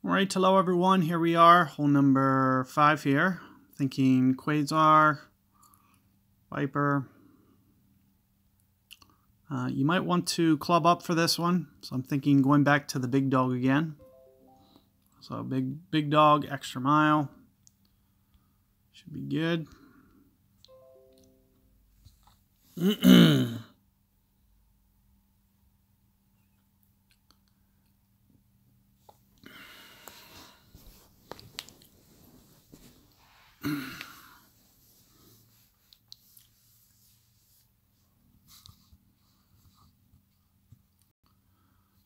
All right, hello everyone. Here we are, hole number 5 here. Thinking Quasar, Viper. You might want to club up for this one. So I'm thinking going back to the big dog again. So big dog, extra mile. Should be good.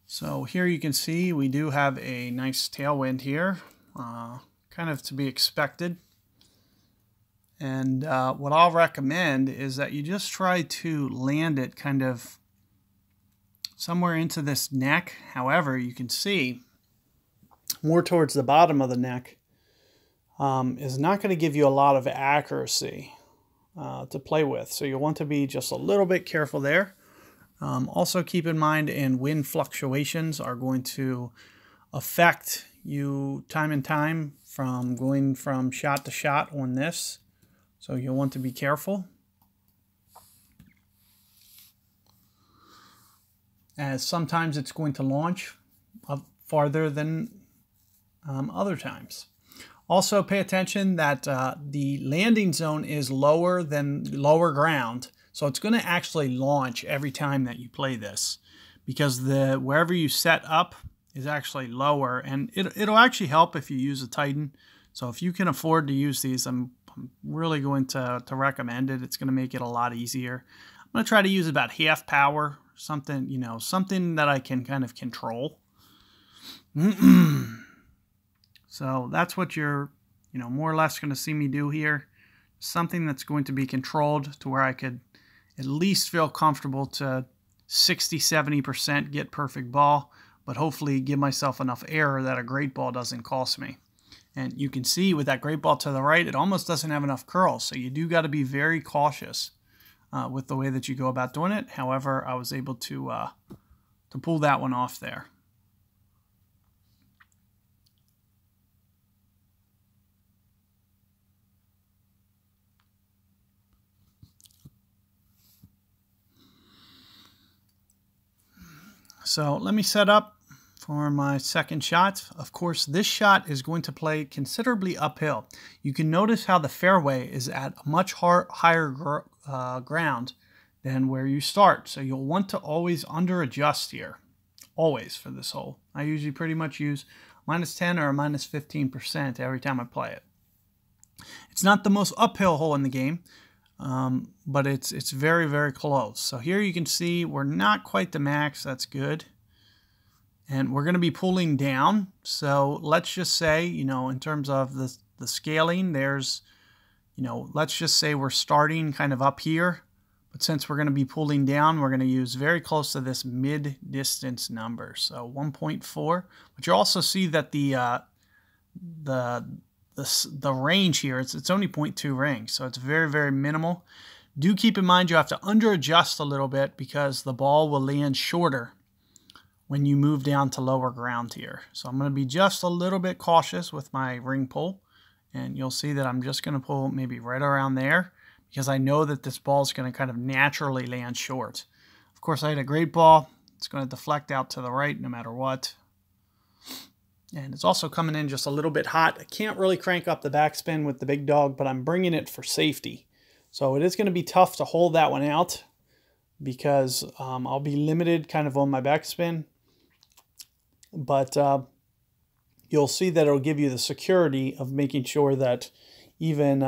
So here you can see we do have a nice tailwind here, kind of to be expected. And what I'll recommend is that you just try to land it kind of somewhere into this neck. However, you can see more towards the bottom of the neck is not going to give you a lot of accuracy to play with. So you'll want to be just a little bit careful there. Also keep in mind, and wind fluctuations are going to affect you time and time from going from shot to shot on this. So you'll want to be careful, as sometimes it's going to launch farther than other times. Also pay attention that the landing zone is lower than lower ground. So it's going to actually launch every time that you play this, because wherever you set up is actually lower, and it'll actually help if you use a Titan. So if you can afford to use these, I'm really going to recommend it. It's going to make it a lot easier. I'm going to try to use about half power, something, something that I can kind of control. So that's what you're, more or less going to see me do here. Something that's going to be controlled to where I could at least feel comfortable to 60–70% get perfect ball, but hopefully give myself enough error that a great ball doesn't cost me. And you can see with that great ball to the right, it almost doesn't have enough curls. So you do got to be very cautious with the way that you go about doing it. However, I was able to pull that one off there. So let me set up for my second shot. Of course, this shot is going to play considerably uphill. You can notice how the fairway is at a much higher ground than where you start. So you'll want to always under adjust here, always, for this hole. I usually pretty much use -10 or -15% every time I play it. It's not the most uphill hole in the game, but it's very, very close. So here you can see we're not quite the max. That's good. And we're going to be pulling down. So let's just say, in terms of the scaling, there's, let's just say we're starting kind of up here. But since we're going to be pulling down, we're going to use very close to this mid-distance number. So 1.4. But you also see that the range here, it's only 0.2 rings, so it's very, very minimal. Do keep in mind you have to under adjust a little bit, because the ball will land shorter when you move down to lower ground here. So I'm going to be just a little bit cautious with my ring pull, and you'll see that I'm just going to pull maybe right around there, because I know that this ball is going to kind of naturally land short. Of course, I had a great ball. It's going to deflect out to the right no matter what. And it's also coming in just a little bit hot. I can't really crank up the backspin with the big dog, but I'm bringing it for safety. So it is going to be tough to hold that one out, because I'll be limited kind of on my backspin. But you'll see that it'll give you the security of making sure that even,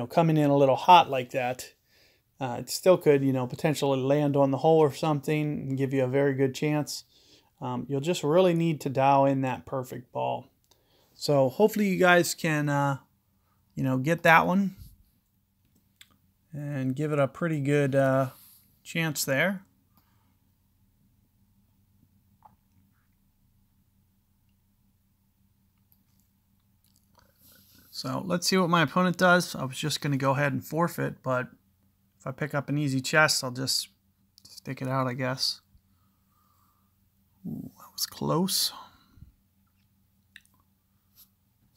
coming in a little hot like that, it still could, potentially land on the hole or something and give you a very good chance. You'll just really need to dial in that perfect ball. So hopefully you guys can, get that one and give it a pretty good chance there. So let's see what my opponent does. I was just going to go ahead and forfeit, but if I pick up an easy chest, I'll just stick it out, I guess. Ooh, that was close.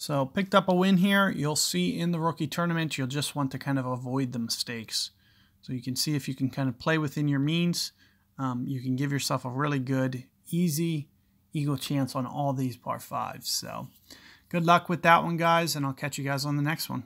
So picked up a win here. You'll see in the rookie tournament, you'll just want to kind of avoid the mistakes. So you can see if you can kind of play within your means, you can give yourself a really good, easy eagle chance on all these par 5s. So good luck with that one, guys, and I'll catch you guys on the next one.